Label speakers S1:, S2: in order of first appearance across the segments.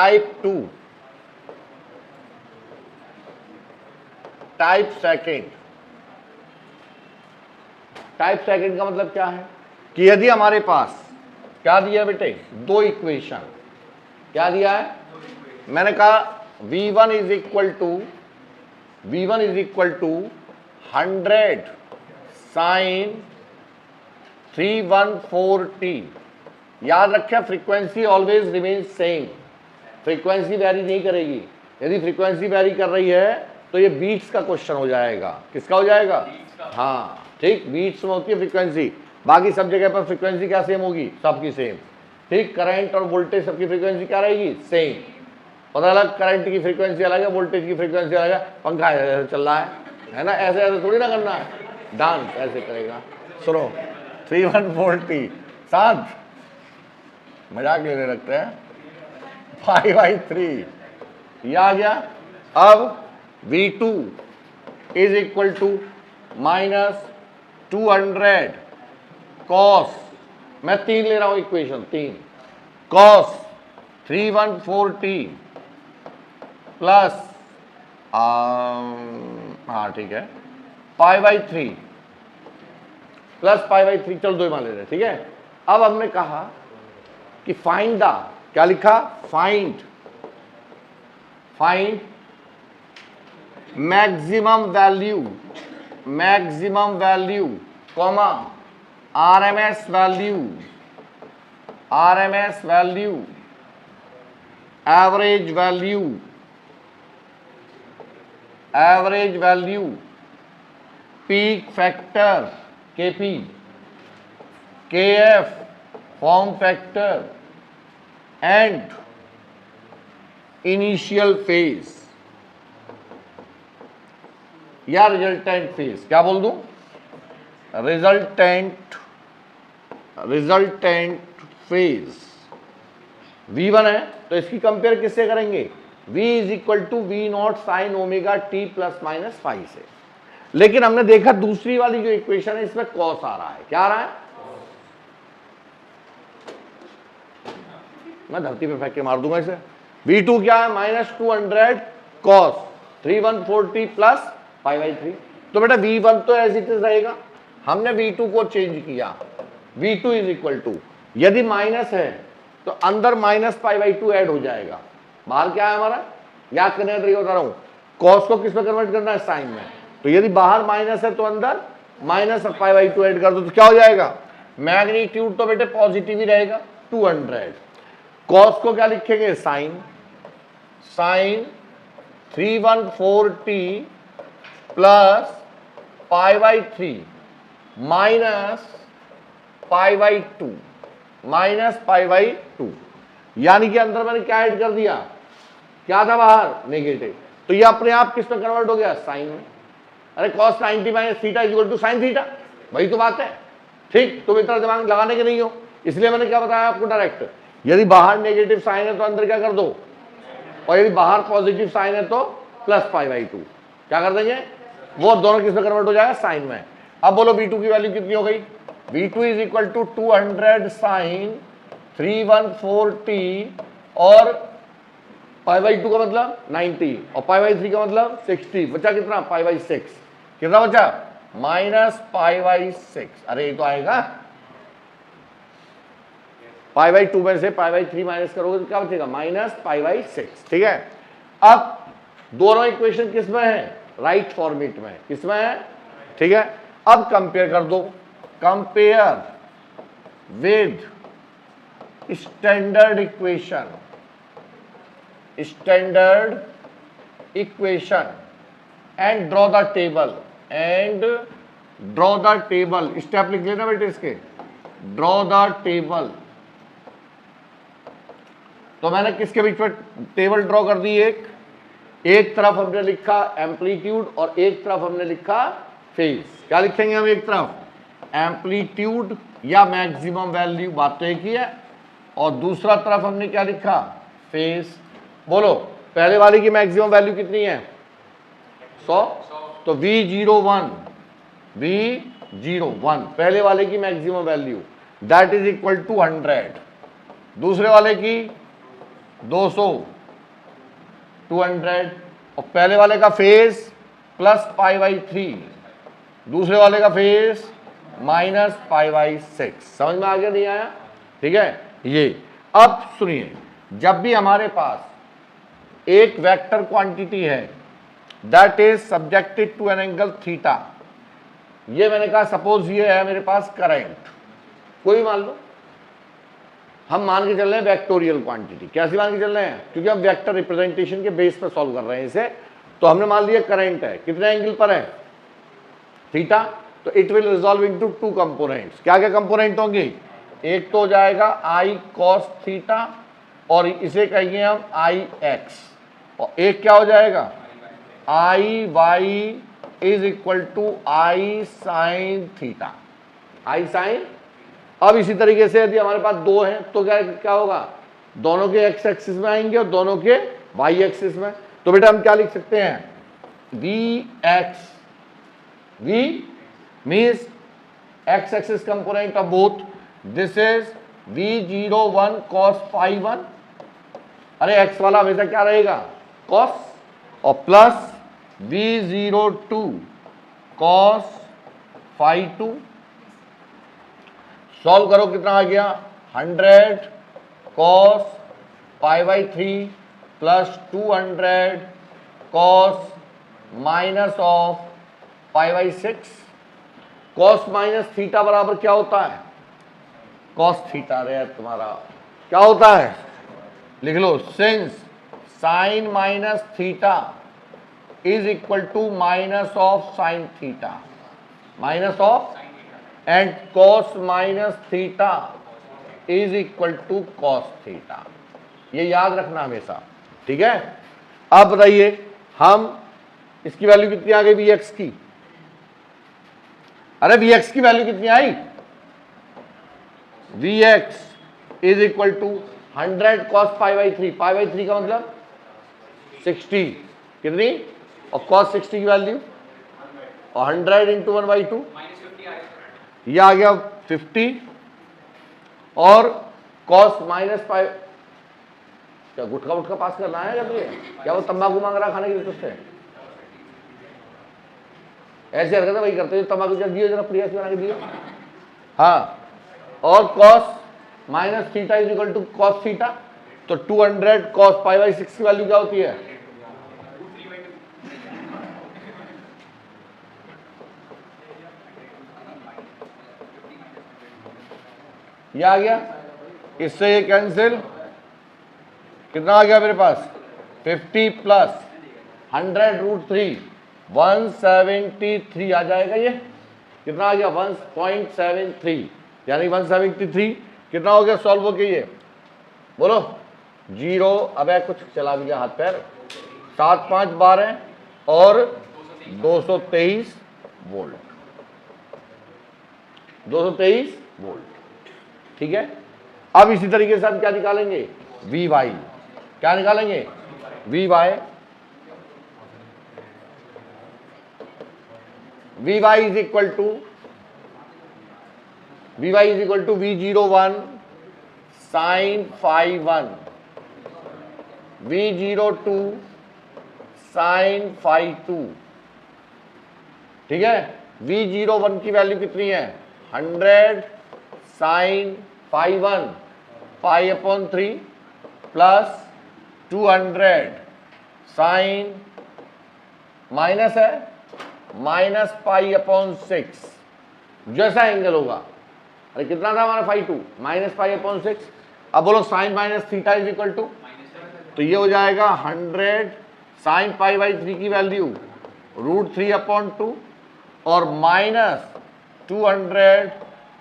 S1: Type 2, type second. Type second का मतलब क्या है कि यदि हमारे पास क्या दिया है बेटे, दो इक्वेशन, क्या दिया है, मैंने कहा V1 is equal to 100 sign 314t। याद रखें, frequency always remain same, frequency vary नहीं करेगी। यदि फ्रीक्वेंसी वैरी कर रही है तो ये बीट्स का क्वेश्चन हो जाएगा। किसका हो जाएगा? हाँ ठीक, बीट्स में होती है फ्रीक्वेंसी, बाकी सब जगह पर फ्रीक्वेंसी क्या सेम होगी, सबकी सेम। ठीक, करंट और वोल्टेज सबकी फ्रीक्वेंसी क्या रहेगी, सेम। पता लग, करंट की फ्रीक्वेंसी अलग है, वोल्टेज की फ्रीक्वेंसी अलग है, पंखा ऐसे चल रहा है ना, ऐसे ऐसे थोड़ी ना करना है, डांस ऐसे करेगा। सुनो 314t साथ मजाक लेने लगते हैं, 5/3 ये आ गया। अब V2 is equal to -200 cos, मैं 3 ले रहा हूं इक्वेशन, 3 कॉस 314t प्लस हाँ ठीक है π/3 प्लस π/3, चलो 2 मान ले रहे, ठीक है। अब हमने कहा कि फाइंड द, क्या लिखा, find maximum value comma RMS value, average value, peak factor KP, KF form factor and initial phase या रिजल्टेंट फेज। क्या बोल दूं, रिजल्टेंट फेज V1 है तो इसकी कंपेयर किससे करेंगे, V is equal to V0 sine omega t plus minus five से। लेकिन हमने देखा दूसरी वाली जो इक्वेशन है इसमें कॉस आ रहा है, क्या आ रहा है, मैं धरती पे फेंक के मार दूंगा इसे। V2 क्या है, -200 कॉस 314t प्लस π/3। तो बेटा V1 तो एज इट इज रहेगा, हमने V2 को चेंज किया, V2 इज इक्वल टू, यदि माइनस है तो अंदर -π/2 ऐड हो जाएगा, बाहर क्या है हमारा, याद करने का तरीका बता रहा हूं, कॉस को किस में कन्वर्ट करना है, साइन में। तो यदि बाहर माइनस है तो अंदर -π/2 ऐड कर दो तो क्या हो जाएगा, मैग्नीट्यूड तो बेटे पॉजिटिव ही रहेगा 200। कॉस को क्या लिखेंगे, साइन 314t प्लस π/3 -π/2 यानी कि अंदर मैंने क्या ऐड कर दिया, क्या था बाहर, नेगेटिव, तो ये अपने आप किस में कन्वर्ट हो गया, साइन में। अरे cos 90 minus theta is equal to sine theta, वही तो बात है। ठीक, तुम इतना दिमाग लगाने के नहीं हो, इसलिए मैंने क्या बताया आपको डायरेक्ट, यदि बाहर नेगेटिव साइन है तो अंदर क्या कर दो, और यदि बाहर पॉजिटिव साइन है तो प्लस π/2 क्या कर देंगे, वो दोनों किस में कन्वर्ट हो जाएगा, साइन में। अब बोलो V2 की वैल्यू कितनी हो गई, V2 is equal to 200 sign 314t और π/2 का मतलब 90 और π/3 का मतलब 60, बचा कितना, π/6, कितना बचा, -π/6। अरे ये तो आएगा, π/2 में से π/3 माइनस करोगे तो क्या बचेगा, -π/6। ठीक है, अब दोनों इक्वेशन किस में है, राइट फॉर्मेट में, किसमें है, ठीक है। अब कंपेयर कर दो, compare with standard equation and draw the table, step लिख लेना बेटे इसके, ड्रॉ द टेबल। तो मैंने किसके बीच में टेबल ड्रॉ कर दी, एक तरफ हमने लिखा एम्पलीट्यूड और एक तरफ हमने लिखा फेज। क्या लिखेंगे हम, एक तरफ एम्पलीट्यूड या मैक्सिमम वैल्यू, बात तो एक ही है, और दूसरा तरफ हमने क्या लिखा, फेज। बोलो पहले वाले की मैक्सिमम वैल्यू कितनी है, 100, तो V01 पहले वाले की maximum value that is equal to 100, दूसरे वाले की 200 200, और पहले वाले का फेज प्लस π/3, दूसरे वाले का फेज माइनस π/6। समझ में आ गया नहीं आया? ठीक है। ये अब सुनिए, जब भी हमारे पास एक वेक्टर क्वांटिटी है that is subjected to an angle theta, ये मैंने कहा सपोज ये है मेरे पास करंट, कोई मान लो, हम मान के चल रहे हैं वेक्टोरियल क्वांटिटी। कैसे मान के चल रहे हैं? क्योंकि हम वेक्टर रिप्रेजेंटेशन के बेस पर सॉल्व कर रहे हैं इसे, तो हमने मान लिया करंट है, कितने एंगल पर है? थीटा। तो it will resolve into two components. क्या क्या कंपोनेंट होंगे? एक तो हो जाएगा आई कॉस थीटा, और इसे कहेंगे हम आई एक्स, और एक क्या हो जाएगा? I Y is equal to I sine theta, I sine. अब इसी तरीके से यदि हमारे पास दो हैं तो क्या क्या होगा? दोनों के एक्स एक्सिस में आएंगे और दोनों के वाई एक्सिस में। तो बेटा हम क्या लिख सकते हैं? V X, V means X axis component of both, this is v01 cos phi 1, अरे एक्स वाला हमेशा क्या रहेगा? cos, और plus v02 cos phi 2। Solve करो, कितना आ गया? 100 cos π/3 plus 200 cos minus of π/6। cos minus theta बराबर क्या होता है? cos थीटा रे तुम्हारा क्या होता है? लिख लो, since sine minus theta is equal to minus of sine theta, minus of, and cos minus theta is equal to cos theta. ये याद रखना हमेशा, ठीक है। अब बताइए, हम इसकी वैल्यू कितनी आ गई vx की? अरे vx की वैल्यू कितनी आई? vx is equal to 100 cos π/3, π/3 का मतलब 60, कितनी? और cos 60 की वैल्यू, और 100 इंटू 1/2, ये आ गया 50, और cos माइनस पाई। क्या गुटखा वुटखा पास करना है? क्या वो तंबाकू मांग रहा खाने के लिए तुझसे? ऐसी हरकत वही करते हैं, तंबाकू जब दियो जरा प्रिया से बना के दियो। हाँ, और cos minus theta is equal to cos theta, तो 200 cos π/6 की वैल्यू क्या होती है? ये आ गया, इससे ये कैंसिल, कितना आ गया मेरे पास? 50 प्लस 100√3 173 आ जाएगा। ये कितना आ गया? 1.73, यानी 173 कितना हो गया सॉल्व होके? ये बोलो 0, अब कुछ चला भी गया हाथ पैर, 7 5 12 और 223 वोल्ट, 223 वोल्ट, ठीक है। अब इसी तरीके से हम क्या निकालेंगे? वी वाई, क्या निकालेंगे? V Y, V Y is equal to v01 sine phi 1, v02 sine phi 2, ठीक है। v01 की वैल्यू कितनी है? 100 sine phi 1 π/3 plus 200 sine, minus है, माइनस π/6, जैसा एंगल होगा। अरे कितना था हमारा phi 2? माइनस π/6। अब बोलो sine minus theta is equal to, तो ये हो जाएगा 100 साइन π/3 की वैल्यू √3/2 और माइनस 200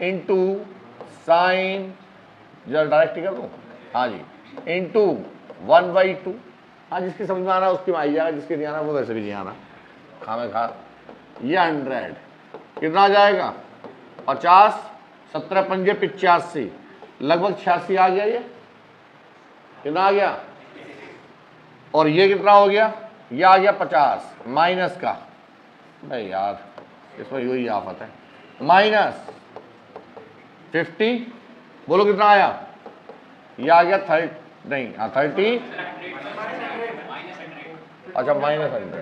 S1: इंटू साइन, जरा डायरेक्ट कर दो, हाँ जी, इंटू 1/2। हाँ, जिसकी समझ में आना उसकी में आई जाएगा, जिसके नहीं आना वो वैसे भी नहीं आना, खामे खा। ये 100 कितना आ जाएगा? 50, 17 पंजे 85, लगभग 86 आ गया। ये कितना आ गया? और ये कितना हो गया? ये आ गया 50 माइनस का, नहीं यार इसमें यही आफत है, माइनस 50, बोलो कितना आया? ये आ गया 30, नहीं हाँ 30, अच्छा -100,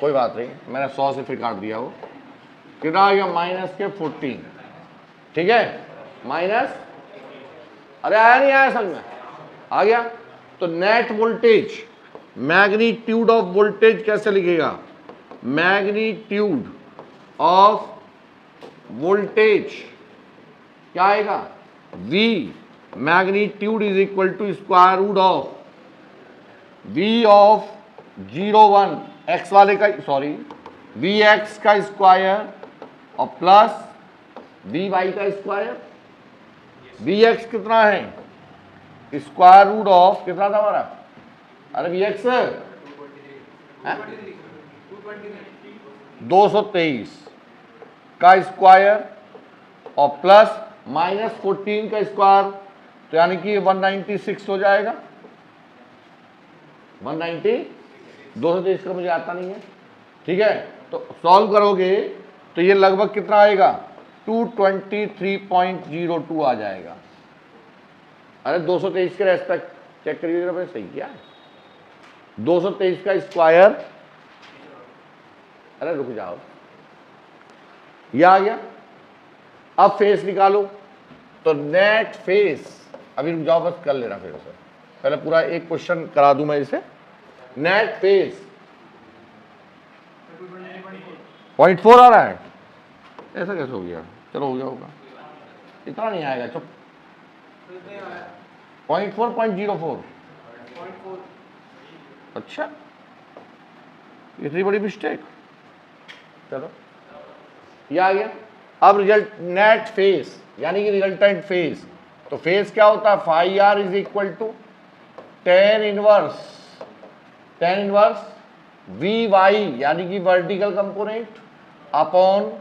S1: कोई बात नहीं, मैंने 100 से फिर काट दिया वो, कितना आ गया -14, ठीक है, माइनस, अरे आया नहीं आया समझ में, आ गया। तो net voltage, magnitude of voltage कैसे लिखेगा, मैग्नीट्यूड ऑफ वोल्टेज क्या आएगा, V magnitude is equal to square root of V of 0 1 x वाले का, सॉरी Vx का स्क्वायर और प्लस Vy का स्क्वायर। Vx कितना है, स्क्वायर रूट ऑफ कितना था हमारा, अरे Vx 223 का स्क्वायर और प्लस -14 का स्क्वायर, तो यानी कि 196 हो जाएगा। 190, 223 का मुझे आता नहीं है, ठीक है, तो सॉल्व करोगे तो ये लगभग कितना आएगा, 223.02 आ जाएगा। अरे 223 के रेस्पेक्ट चेक करिए जरा, सही क्या है, 223 का स्क्वायर, अरे रुक जाओ, ये आ गया। अब फेस निकालो, तो नेट फेस, अभी रुक जाओ बस कर लेना फिर से, पहले पूरा एक क्वेश्चन करा दूं मैं इसे। नेट फेस 0.4 आ रहा है, ऐसा कैसे हो गया, चलो हो गया होगा, इतना नहीं आएगा, चुप, 0.4 अच्छा, इतनी बड़ी मिस्टेक, चलो ये आ गया। अब रिजल्ट नेट फेस यानी कि रिजल्टेंट फेस, तो फेस क्या होता है, phi R is equal to tan inverse V Y यानी कि vertical component upon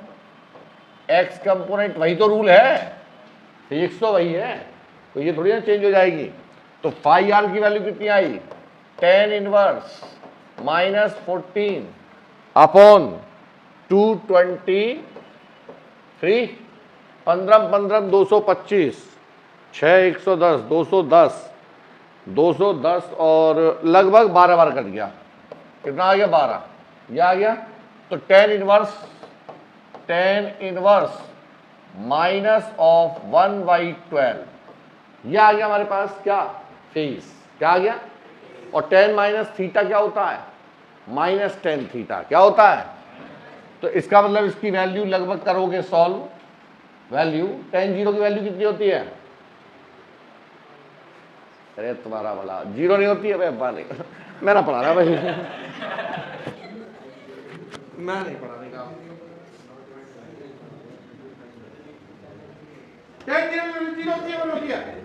S1: X component, वही तो रूल है, फिजिक्स तो वही है, तो ये थोड़ी ना चेंज हो जाएगी। तो फाई आर की वैल्यू कितनी आई, tan इनवर्स -14 अपॉन 223, 15 15 225, 6 110, 210 और लगभग 12 बार कट गया, कितना आ गया 12, ये आ गया। तो tan इनवर्स माइनस ऑफ 1/12, ये आ गया हमारे पास क्या, फेस क्या आ गया। और tan माइनस थीटा क्या होता है, -tan थीटा क्या होता है, तो इसका मतलब इसकी वैल्यू लगभग करोगे सॉल्व, वैल्यू tan 0 की वैल्यू कितनी होती है, अरे तुम्हारा भला 0 नहीं होती है भाई, नहीं मैं ना पढ़ा रहा भाई, मैं नहीं पढ़ाने का, tan 0 होती है, होती है,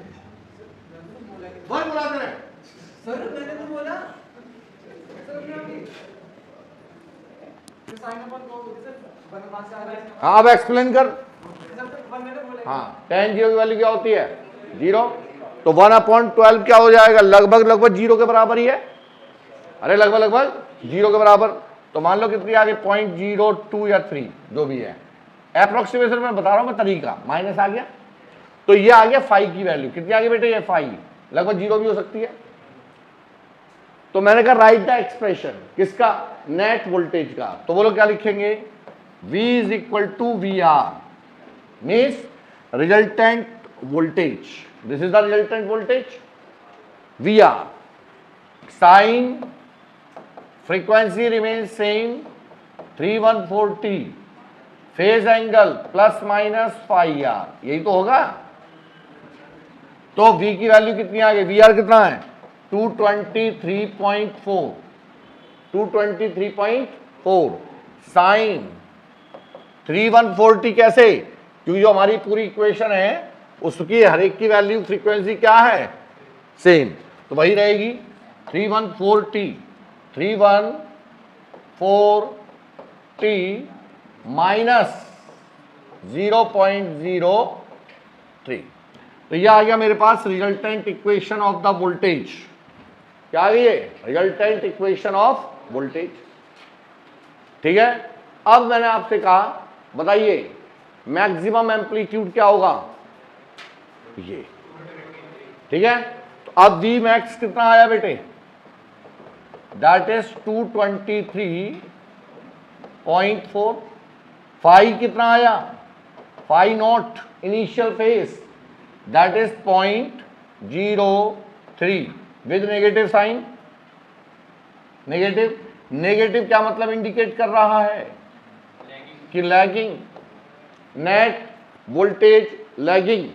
S1: बहुत बुलाते रहे
S2: सर, मैंने तो बोला
S1: हाँ, अब एक्सप्लेन कर। हाँ, tan 0 की वैल्यू क्या होती है, 0, तो 1/12 क्या हो जाएगा, लगभग 0 के बराबर ही है, अरे लगभग 0 के बराबर, तो मान लो कितनी आ गई, 0.02 या 3 जो भी है, अप्रोक्सीमेशन में बता रहा हूं मैं तरीका, माइनस आ गया, तो ये आ गया फाई की वैल्यू, कितनी आ गई बेटे, ये फाई, लगभग 0 भी हो सकती है। तो मैंने कहा राइट द एक्सप्रेशन किसका, नेट वोल्टेज का, तो वो लोग क्या लिखेंगे, V is equal to V R, means resultant voltage, this is the resultant voltage V R, sine frequency remains same 314T, phase angle ±φr, यही तो होगा। तो V की वैल्यू कितनी आ गई, VR कितना है 223.4 साइन 314T, कैसे, क्योंकि जो हमारी पूरी इक्वेशन है उसकी हर एक की वैल्यू फ्रीक्वेंसी क्या है, सेम, तो वही रहेगी 314T माइनस 0.03, तो ये आ गया मेरे पास resultant equation of the voltage, क्या आ गई है, रिजल्टेंट इक्वेशन ऑफ वोल्टेज, ठीक है। अब मैंने आपसे कहा बताइए मैक्सिमम एम्पलीट्यूड क्या होगा, ये, ठीक है। तो अब V मैक्स कितना आया बेटे, दैट इज 223.4। फाई कितना आया, phi not initial phase that is 0.03 with negative sign. Negative, negative क्या मतलब इंडिकेट कर रहा है कि लैगिंग, नेट वोल्टेज लैगिंग।